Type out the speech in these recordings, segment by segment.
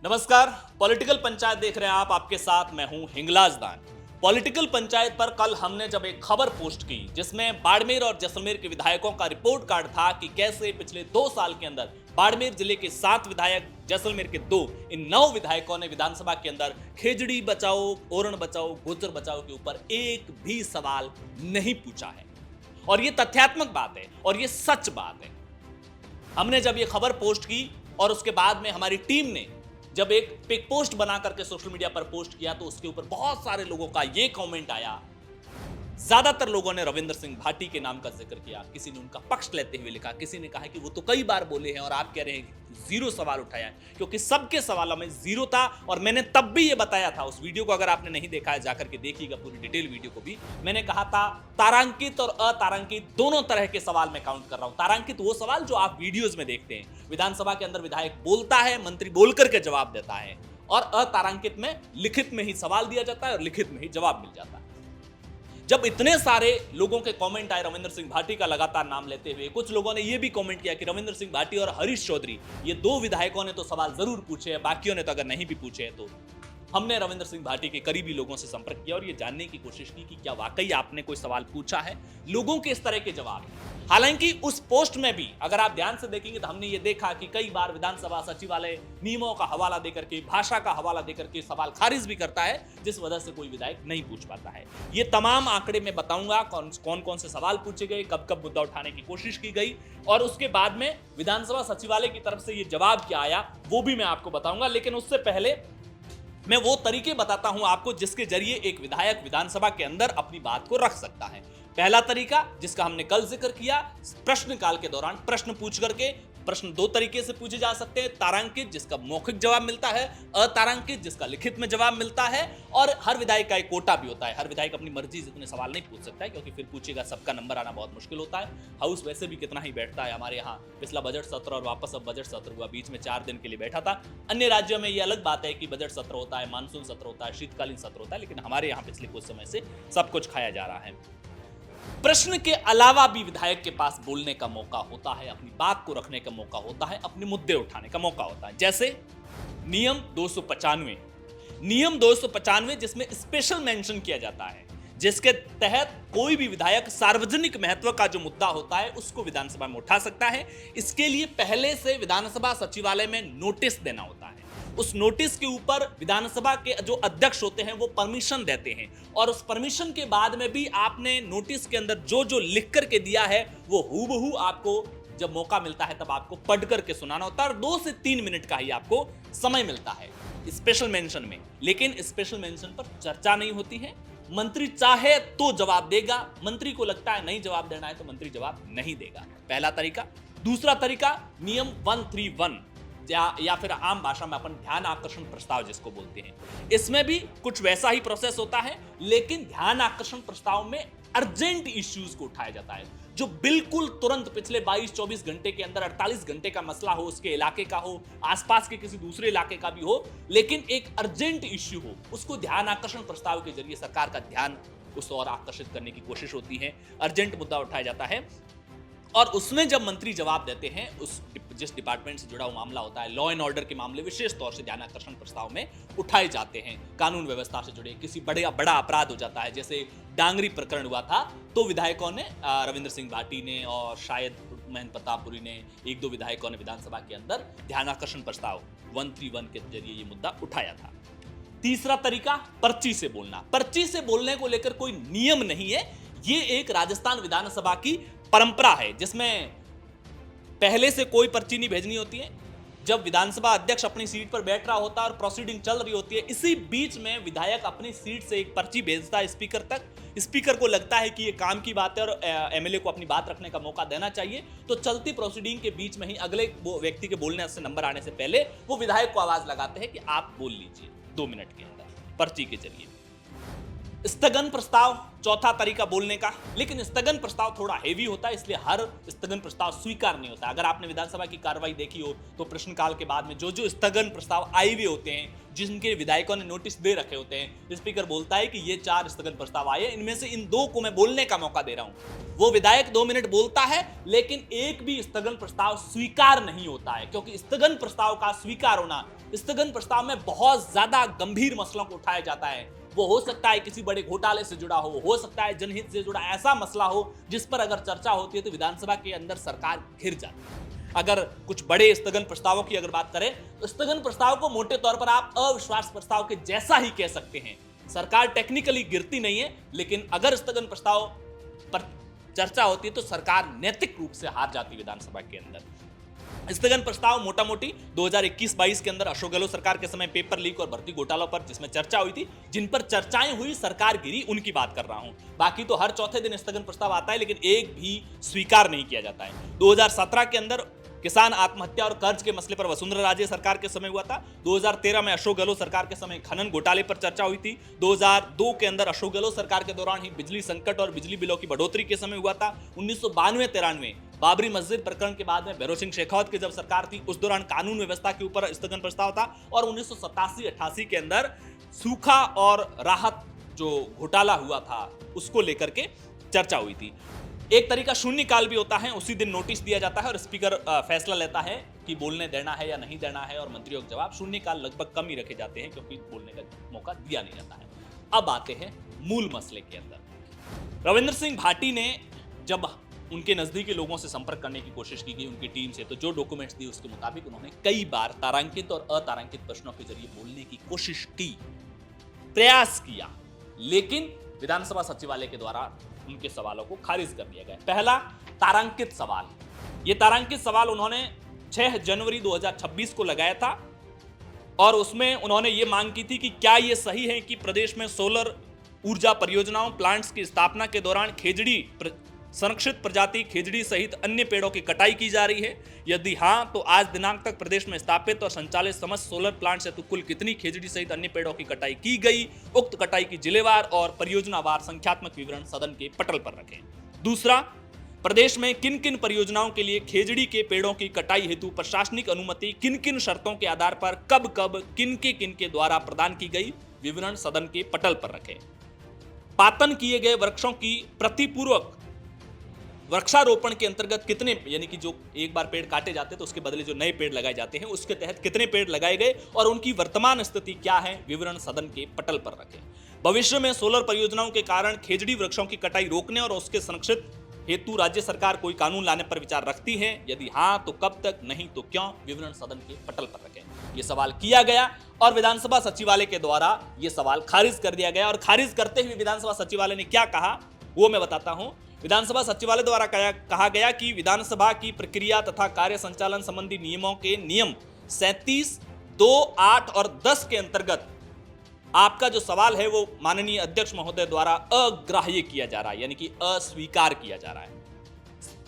नमस्कार। पॉलिटिकल पंचायत देख रहे हैं आप, आपके साथ मैं हूं हिंगलाज दान। पॉलिटिकल पंचायत पर कल हमने जब एक खबर पोस्ट की जिसमें बाड़मेर और जैसलमेर के विधायकों का रिपोर्ट कार्ड था कि कैसे पिछले 2 साल के अंदर बाड़मेर जिले के 7 विधायक, जैसलमेर के 2, इन 9 विधायकों ने विधानसभा के अंदर खेजड़ी बचाओ, ओरण बचाओ, गुर्जर बचाओ के ऊपर एक भी सवाल नहीं पूछा है। और ये तथ्यात्मक बात है और ये सच बात है। हमने जब ये खबर पोस्ट की और उसके बाद में हमारी टीम ने जब एक पिक पोस्ट बना करके सोशल मीडिया पर पोस्ट किया तो उसके ऊपर बहुत सारे लोगों का ये कमेंट आया। ज्यादातर लोगों ने रविंद्र सिंह भाटी के नाम का जिक्र किया, किसी ने उनका पक्ष लेते हुए लिखा, किसी ने कहा कि वो तो कई बार बोले हैं और आप कह रहे हैं कि जीरो सवाल उठाया है, क्योंकि सबके सवालों में जीरो था। और मैंने तब भी ये बताया था, उस वीडियो को अगर आपने नहीं देखा है जाकर के देखिएगा, पूरी डिटेल वीडियो को भी। मैंने कहा था तारांकित और अतारांकित दोनों तरह के सवाल मैं काउंट कर रहा हूं। तारांकित वो सवाल जो आप वीडियोज में देखते हैं, विधानसभा के अंदर विधायक बोलता है, मंत्री बोल करके जवाब देता है, और अतारांकित में लिखित में ही सवाल दिया जाता है और लिखित में ही जवाब मिल जाता है। जब इतने सारे लोगों के कमेंट आए रविंद्र सिंह भाटी का लगातार नाम लेते हुए, कुछ लोगों ने यह भी कमेंट किया कि रविंद्र सिंह भाटी और हरीश चौधरी, ये 2 विधायकों ने तो सवाल जरूर पूछे हैं, बाकियों ने तो अगर नहीं भी पूछे हैं तो। हमने रविंद्र सिंह भाटी के करीबी लोगों से संपर्क किया और ये जानने की कोशिश की कि क्या वाकई आपने कोई सवाल पूछा है। लोगों के इस तरह के जवाब हैं। हालांकि उस पोस्ट में भी अगर आप ध्यान से देखेंगे तो हमने ये देखा कि कई बार विधानसभा सचिवालय नियमों का हवाला देकर के, भाषा का हवाला देकर के सवाल खारिज भी करता है, जिस वजह से कोई विधायक नहीं पूछ पाता है। ये तमाम आंकड़े में बताऊंगा, कौन कौन से सवाल पूछे गए, कब कब मुद्दा उठाने की कोशिश की गई, और उसके बाद में विधानसभा सचिवालय की तरफ से ये जवाब क्या आया वो भी मैं आपको बताऊंगा। लेकिन उससे पहले मैं वो तरीके बताता हूं आपको जिसके जरिए एक विधायक विधानसभा के अंदर अपनी बात को रख सकता है। पहला तरीका, जिसका हमने कल जिक्र किया, प्रश्नकाल के दौरान प्रश्न पूछ करके। प्रश्न 2 तरीके से पूछे जा सकते हैं, तारांकित जिसका मौखिक जवाब मिलता है, अतारांकित जिसका लिखित में जवाब मिलता है। और हर विधायक का एक कोटा भी होता है, हर विधायक अपनी मर्जी से इतने सवाल नहीं पूछ सकता है, क्योंकि फिर पूछेगा सबका नंबर आना बहुत मुश्किल होता है। हाउस वैसे भी कितना ही बैठता है, हमारे यहाँ पिछला बजट सत्र और वापस अब बजट सत्र हुआ, बीच में 4 दिन के लिए बैठा था। अन्य राज्यों में ये अलग बात है कि बजट सत्र होता है, मानसून सत्र होता है, शीतकालीन सत्र होता है, लेकिन हमारे यहाँ पिछले कुछ समय से सब कुछ खाया जा रहा है। प्रश्न के अलावा भी विधायक के पास बोलने का मौका होता है, अपनी बात को रखने का मौका होता है, अपने मुद्दे उठाने का मौका होता है। जैसे नियम 295 जिसमें स्पेशल मेंशन किया जाता है, जिसके तहत कोई भी विधायक सार्वजनिक महत्व का जो मुद्दा होता है उसको विधानसभा में उठा सकता है। इसके लिए पहले से विधानसभा सचिवालय में नोटिस देना होता है। उस नोटिस के ऊपर विधानसभा के जो अध्यक्ष होते हैं वो परमिशन देते हैं, और उस परमिशन के बाद में भी आपने नोटिस के अंदर जो जो लिख करके दिया है वो हूबहू आपको जब मौका मिलता है तब आपको पढ़ करके सुनाना होता है, और 2 से 3 मिनट का ही आपको समय मिलता है स्पेशल मेंशन में। लेकिन स्पेशल मेंशन पर चर्चा नहीं होती है। मंत्री चाहे तो जवाब देगा, मंत्री को लगता है नहीं जवाब देना है तो मंत्री जवाब नहीं देगा। पहला तरीका। दूसरा तरीका, नियम 131 या फिर आम भाषा में अपन ध्यान आकर्षण प्रस्ताव जिसको बोलते हैं, इसमें भी कुछ वैसा ही प्रोसेस होता है, लेकिन ध्यान आकर्षण प्रस्ताव में अर्जेंट इश्यूज को उठाया जाता है, जो बिल्कुल तुरंत पिछले 22-24 घंटे के अंदर 48 घंटे का मसला हो, उसके इलाके का हो, आसपास के किसी दूसरे इलाके का भी हो, लेकिन एक अर्जेंट इश्यू हो, उसको ध्यान आकर्षण प्रस्ताव के जरिए सरकार का ध्यान उस ओर आकर्षित करने की कोशिश होती है। अर्जेंट मुद्दा उठाया जाता है और उसमें जब मंत्री जवाब देते हैं, उस जिस डिपार्टमेंट से जुड़ा हुआ मामला होता है, लॉ एंड ऑर्डर के मामले विशेष तौर से ध्यान आकर्षण प्रस्ताव में उठाए जाते हैं। कानून व्यवस्था से जुड़े किसी बड़ा अपराध हो जाता है, जैसे डांगरी प्रकरण हुआ था, तो विधायकों ने, रविंद्र सिंह भाटी ने और शायद महेंद्र प्रतापपुरी ने, 1-2 विधायकों ने विधानसभा के अंदर ध्यान आकर्षण प्रस्ताव 131 के जरिए ये मुद्दा उठाया था। तीसरा तरीका, पर्ची से बोलना। पर्ची से बोलने को लेकर कोई नियम नहीं है, ये एक राजस्थान विधानसभा की परंपरा है, जिसमें पहले से कोई पर्ची नहीं भेजनी होती है। जब विधानसभा अध्यक्ष अपनी सीट पर बैठ रहा होता है और प्रोसीडिंग चल रही होती है, इसी बीच में विधायक अपनी सीट से एक पर्ची भेजता है स्पीकर तक। स्पीकर को लगता है कि ये काम की बात है और एमएलए को अपनी बात रखने का मौका देना चाहिए, तो चलती प्रोसीडिंग के बीच में ही अगले व्यक्ति के बोलने से नंबर आने से पहले वो विधायक को आवाज लगाते हैं कि आप बोल लीजिए 2 मिनट के अंदर पर्ची के जरिए। स्थगन प्रस्ताव, चौथा तरीका बोलने का, लेकिन स्थगन प्रस्ताव थोड़ा हेवी होता है, इसलिए हर स्थगन प्रस्ताव स्वीकार नहीं होता। अगर आपने विधानसभा की कार्रवाई देखी हो तो प्रश्नकाल के बाद में जो जो स्थगन प्रस्ताव आए हुए होते हैं, जिनके विधायकों ने नोटिस दे रखे होते हैं, स्पीकर बोलता है कि ये 4 स्थगन प्रस्ताव आए, इनमें से इन 2 को मैं बोलने का मौका दे रहा हूं। वो विधायक 2 मिनट बोलता है, लेकिन एक भी स्थगन प्रस्ताव स्वीकार नहीं होता है, क्योंकि स्थगन प्रस्ताव का स्वीकार होना स्थगन प्रस्ताव में बहुत ज्यादा गंभीर मसलों को उठाया जाता है। वो हो सकता है किसी बड़े घोटाले से जुड़ा हो सकता है जनहित से जुड़ा ऐसा मसला हो जिस पर अगर चर्चा होती है तो विधानसभा के अंदर सरकार घिर जाती है। अगर कुछ बड़े स्थगन प्रस्तावों की अगर बात करें तो स्थगन प्रस्ताव को मोटे तौर पर आप अविश्वास प्रस्ताव के जैसा ही कह सकते हैं। सरकार टेक्निकली गिरती नहीं है, लेकिन अगर स्थगन प्रस्ताव पर चर्चा होती है तो सरकार नैतिक रूप से हार जाती है विधानसभा के अंदर। स्थगन प्रस्ताव मोटा मोटी 2021-22 के अंदर अशोक गहलोत सरकार के समय पेपर लीक और भर्ती घोटालों पर जिसमें चर्चा हुई थी, जिन पर चर्चाएं हुई सरकार गिरी, उनकी बात कर रहा हूं। बाकी तो हर चौथे दिन स्थगन प्रस्ताव आता है, लेकिन एक भी स्वीकार नहीं किया जाता है। 2017 के अंदर किसान आत्महत्या और कर्ज के मसले पर वसुंधरा राजे सरकार के समय हुआ था। 2013 में अशोक गहलोत सरकार के समय खनन घोटाले पर चर्चा हुई थी। 2002 के अंदर अशोक गहलोत सरकार के दौरान ही बिजली संकट और बिजली बिलों की बढ़ोतरी के समय हुआ था। 1992-93 बाबरी मस्जिद प्रकरण के बाद में भैरव सिंह शेखावत की जब सरकार थी, उस दौरान कानून व्यवस्था के ऊपर स्थगन प्रस्ताव था। और 1987-88 के अंदर सूखा और राहत जो घोटाला हुआ था उसको लेकर के चर्चा हुई थी। एक तरीका शून्यकाल भी होता है, उसी दिन नोटिस दिया जाता है और स्पीकर फैसला लेता है कि बोलने देना है या नहीं देना है, और मंत्रियों के जवाब शून्यकाल लगभग कम ही रखे जाते हैं क्योंकि बोलने का मौका दिया नहीं जाता है। अब आते हैं मूल मसले के अंदर। रविंद्र सिंह भाटी ने जब उनके नजदीकी लोगों से संपर्क करने की कोशिश की गई उनकी टीम से, तो जो डॉक्यूमेंट्स दिए उसके मुताबिक उन्होंने कई बार तारांकित और अतारांकित प्रश्नों के जरिए बोलने की कोशिश की, प्रयास किया, लेकिन विधानसभा सचिवालय के द्वारा उनके सवालों को खारिज कर दिया गया। पहला तारांकित सवाल, यह तारांकित सवाल उन्होंने 6 जनवरी 2026 को लगाया था और उसमें उन्होंने ये मांग की थी कि क्या यह सही है कि प्रदेश में सोलर ऊर्जा परियोजनाओं प्लांट्स की स्थापना के दौरान खेजड़ी संरक्षित प्रजाति खेजड़ी सहित अन्य पेड़ों की कटाई की जा रही है। यदि हां तो आज दिनांक तक प्रदेश में स्थापित और संचालित समस्त सोलर प्लांट से तो कुल कितनी खेजड़ी सहित अन्य पेड़ों की कटाई की गई। उक्त कटाई की जिलेवार और परियोजनावार संख्यात्मक विवरण सदन के पटल पर रखें। दूसरा, प्रदेश में किन किन परियोजनाओं के लिए खेजड़ी के पेड़ों की कटाई हेतु प्रशासनिक अनुमति किन किन शर्तों के आधार पर कब कब किन के द्वारा प्रदान की गई, विवरण सदन के पटल पर रखें। पातन किए गए वृक्षों की प्रतिपूर्वक वृक्षारोपण के अंतर्गत कितने, यानी कि जो एक बार पेड़ काटे जाते हैं तो उसके बदले जो नए पेड़ लगाए जाते हैं उसके तहत कितने पेड़ लगाए गए और उनकी वर्तमान स्थिति क्या है, विवरण सदन के पटल पर रखें। भविष्य में सोलर परियोजनाओं के कारण खेजड़ी वृक्षों की कटाई रोकने और उसके संरक्षित हेतु राज्य सरकार कोई कानून लाने पर विचार रखती है, यदि हाँ तो कब तक, नहीं तो क्यों, विवरण सदन के पटल पर रखें। यह सवाल किया गया और विधानसभा सचिवालय के द्वारा यह सवाल खारिज कर दिया गया। और खारिज करते हुए विधानसभा सचिवालय ने क्या कहा वो मैं बताता हूं। विधानसभा सचिवालय द्वारा कहा गया कि विधानसभा की प्रक्रिया तथा कार्य संचालन संबंधी नियमों के नियम 37, 2, 8 और 10 के अंतर्गत आपका जो सवाल है वो माननीय अध्यक्ष महोदय द्वारा अग्राह्य किया जा रहा है, यानी कि अस्वीकार किया जा रहा है।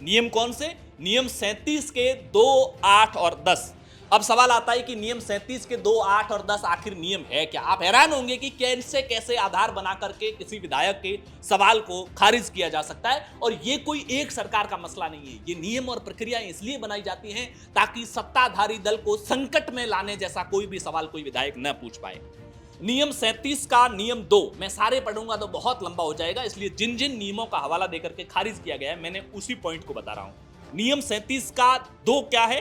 नियम कौन से? नियम 37 के 2, 8 और 10। अब सवाल आता है कि नियम 37 के 2, 8 और 10 आखिर नियम है क्या? आप हैरान होंगे कि कैसे आधार बना करके किसी विधायक के सवाल को खारिज किया जा सकता है। और ये कोई एक सरकार का मसला नहीं है, ये नियम और प्रक्रियाएं इसलिए बनाई जाती हैं ताकि सत्ताधारी दल को संकट में लाने जैसा कोई भी सवाल कोई विधायक न पूछ पाए। नियम 37 का नियम 2, मैं सारे पढ़ूंगा तो बहुत लंबा हो जाएगा, इसलिए जिन जिन नियमों का हवाला देकर के खारिज किया गया है मैंने उसी पॉइंट को बता रहा हूं। नियम 37 का 2 क्या है?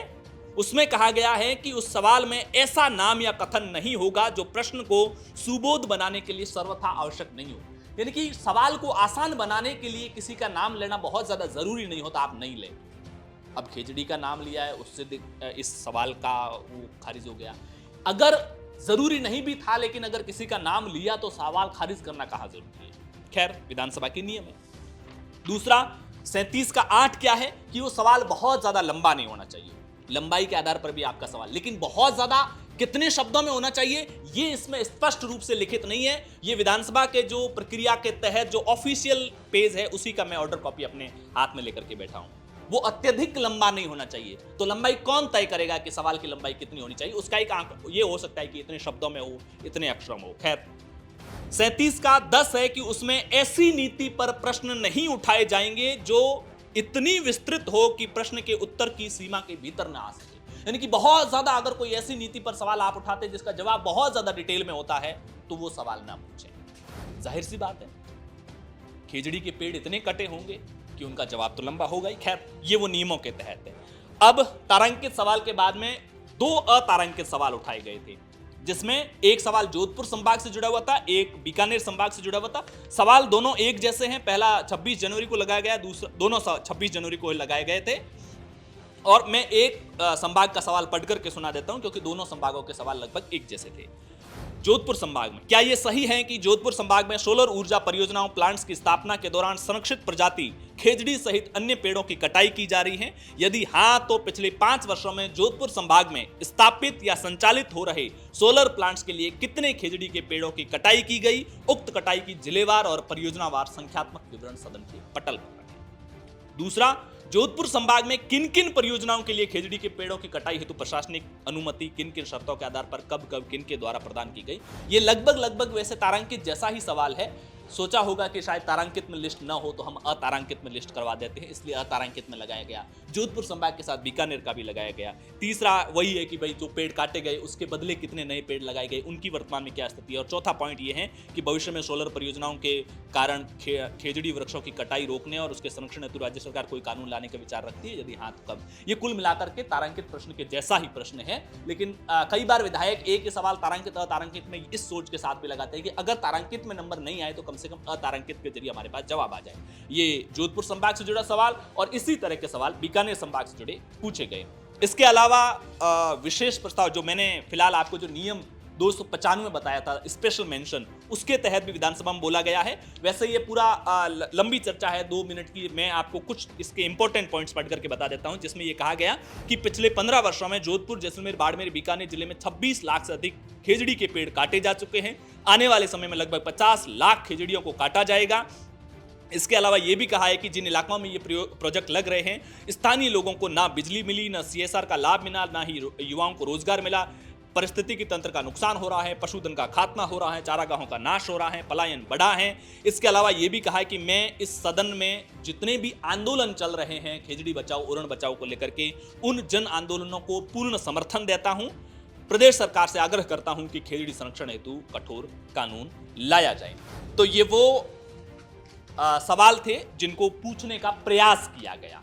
उसमें कहा गया है कि उस सवाल में ऐसा नाम या कथन नहीं होगा जो प्रश्न को सुबोध बनाने के लिए सर्वथा आवश्यक नहीं हो। यानी कि सवाल को आसान बनाने के लिए किसी का नाम लेना बहुत ज्यादा जरूरी नहीं होता, आप नहीं लें। अब खेजड़ी का नाम लिया है, उससे इस सवाल का वो खारिज हो गया। अगर जरूरी नहीं भी था लेकिन अगर किसी का नाम लिया तो सवाल खारिज करना कहाँ जरूरी है? खैर, विधानसभा के नियम है। दूसरा, 37 का 8 क्या है कि वो सवाल बहुत ज्यादा लंबा नहीं होना चाहिए। लंबाई के आधार पर भी आपका सवाल, लेकिन बहुत ज्यादा कितने शब्दों में होना चाहिए ये इसमें स्पष्ट रूप से लिखित नहीं है। ये विधानसभा के जो प्रक्रिया के तहत जो ऑफिशियल पेज है उसी का मैं ऑर्डर कॉपी अपने हाथ में लेकर के बैठा हूं। वो अत्यधिक लंबा नहीं होना चाहिए। तो लंबाई कौन तय करेगा कि सवाल की लंबाई कितनी होनी चाहिए? उसका एक आंक ये हो सकता है कि इतने शब्दों में हो, इतने अक्षरों में हो। खैर, 37 का 10 है कि उसमें ऐसी नीति पर प्रश्न नहीं उठाए जाएंगे जो इतनी विस्तृत हो कि प्रश्न के उत्तर की सीमा के भीतर ना आ सके। यानी कि बहुत ज्यादा अगर कोई ऐसी नीति पर सवाल आप उठाते जिसका जवाब बहुत ज्यादा डिटेल में होता है तो वो सवाल ना पूछें। जाहिर सी बात है, खेजड़ी के पेड़ इतने कटे होंगे कि उनका जवाब तो लंबा होगा ही। खैर, ये वो नियमों के तहत है। अब तारांकित सवाल के बाद में दो अतारांकित सवाल उठाए गए थे, जिसमें एक सवाल जोधपुर संभाग से जुड़ा हुआ था, एक बीकानेर संभाग से जुड़ा हुआ था। सवाल दोनों एक जैसे हैं, पहला 26 जनवरी को लगाया गया, दूसरा दोनों 26 जनवरी को लगाए गए थे। और मैं एक संभाग का सवाल पढ़ करके सुना देता हूं, क्योंकि दोनों संभागों के सवाल लगभग एक जैसे थे। जोधपुर संभाग में, क्या यह सही है कि जोधपुर संभाग में सोलर ऊर्जा परियोजनाओं प्लांट्स की स्थापना के दौरान संरक्षित प्रजाति खेजड़ी सहित अन्य पेड़ों की कटाई की जा रही है? यदि हां, तो पिछले 5 वर्षों में जोधपुर संभाग में स्थापित या संचालित हो रहे सोलर प्लांट्स के लिए कितने खेजड़ी के पेड़ों की कटाई की गई? उक्त कटाई की जिलेवार और परियोजनावार संख्यात्मक विवरण सदन के पटल पर रखें। दूसरा, जोधपुर संभाग में किन किन परियोजनाओं के लिए खेजड़ी के पेड़ों की कटाई हेतु प्रशासनिक अनुमति किन किन शर्तों के आधार पर कब कब किन के द्वारा प्रदान की गई? ये लगभग वैसे तारांकित जैसा ही सवाल है। सोचा होगा कि शायद तारांकित में लिस्ट ना हो तो हम अतारांकित में लिस्ट करवा देते हैं, इसलिए अतारांकित में लगाया गया। जोधपुर संभाग के साथ बीकानेर का भी लगाया गया। तीसरा वही है कि भाई जो पेड़ काटे गए उसके बदले कितने नए पेड़ लगाए गए, उनकी वर्तमान में क्या स्थिति है। और चौथा पॉइंट ये है कि भविष्य में सोलर परियोजनाओं के कारण खेजड़ी वृक्षों की कटाई रोकने और उसके संरक्षण हेतु राज्य सरकार कोई कानून लाने का विचार रखती है, यदि हाँ तो कब? ये कुल मिलाकर के तारांकित प्रश्न के जैसा ही प्रश्न है, लेकिन कई बार विधायक एक ही सवाल तारांकित अतारांकित में इस सोच के साथ भी लगाते हैं कि अगर तारांकित में नंबर नहीं आए तो कम से कम अतारांकित के जरिए हमारे पास जवाब आ जाए। ये जोधपुर संभाग से जुड़ा सवाल और इसी तरह के सवाल बीकानेर संभाग से जुड़े पूछे गए। इसके अलावा विशेष प्रस्ताव जो मैंने फिलहाल आपको जो नियम 295 बताया था स्पेशल मेंशन, उसके तहत भी विधानसभा में बोला गया है। वैसे ये पूरा लंबी चर्चा है 2 मिनट की, मैं आपको कुछ इसके इंपॉर्टेंट पॉइंट्स पढ़ करके बता देता हूं, जिसमें ये कहा गया कि पिछले 15 वर्षों में जोधपुर, जैसलमेर, बाड़मेर, बीकानेर जिले में 26 लाख से अधिक खेजड़ी के पेड़ काटे जा चुके हैं। आने वाले समय में लगभग 50 लाख खेजड़ियों को काटा जाएगा। इसके अलावा यह भी कहा है कि जिन इलाकों में ये प्रोजेक्ट लग रहे हैं, स्थानीय लोगों को ना बिजली मिली, ना CSR का लाभ मिला, ना ही युवाओं को रोजगार मिला, परिस्थितिकी तंत्र का नुकसान हो रहा है, पशुधन का खात्मा हो रहा है, चारागाहों का नाश हो रहा है, पलायन बढ़ा है। इसके अलावा यह भी कहा है कि मैं इस सदन में जितने भी आंदोलन चल रहे हैं खेजड़ी बचाओ, उरण बचाओ को लेकर के, उन जन आंदोलनों को पूर्ण समर्थन देता हूं। प्रदेश सरकार से आग्रह करता हूं कि खेजड़ी संरक्षण हेतु कठोर कानून लाया जाए। तो ये वो सवाल थे जिनको पूछने का प्रयास किया गया,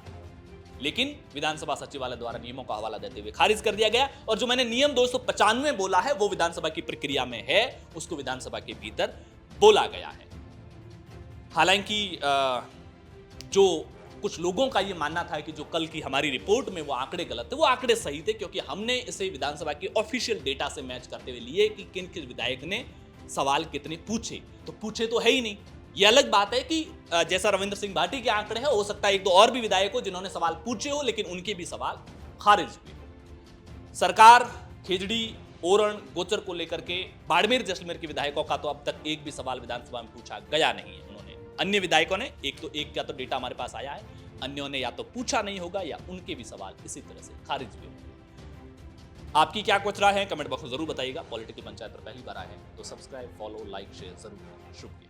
लेकिन विधानसभा सचिवालय द्वारा नियमों का हवाला देते हुए खारिज कर दिया गया। और जो मैंने नियम 295 बोला है वो विधानसभा की प्रक्रिया में है, उसको विधानसभा के भीतर बोला गया है। हालांकि जो कुछ लोगों का ये मानना था कि जो कल की हमारी रिपोर्ट में वो आंकड़े गलत थे, वो आंकड़े सही थे, क्योंकि हमने इसे विधानसभा की ऑफिशियल डेटा से मैच करते हुए लिए कि किन किन विधायक ने सवाल कितने पूछे। तो पूछे तो है ही नहीं। ये अलग बात है कि जैसा रविंद्र सिंह भाटी के आंकड़े हैं, हो सकता है एक दो और भी विधायक हो जिन्होंने सवाल पूछे हो, लेकिन उनके भी सवाल खारिज हुए हो। सरकार खेजड़ी, ओरण, गोचर को लेकर के बाड़मेर, जैसलमेर के विधायकों का तो अब तक एक भी सवाल विधानसभा में पूछा गया नहीं है। उन्होंने अन्य विधायकों ने एक का तो डेटा हमारे पास आया है, अन्यों ने या तो पूछा नहीं होगा या उनके भी सवाल इसी तरह से खारिज हुए। आपकी क्या कुछ राय है कमेंट बॉक्स में जरूर बताइएगा। पॉलिटिकल पंचायत पर पहली बार आए हैं तो सब्सक्राइब, फॉलो, लाइक, शेयर जरूर करें। शुक्रिया।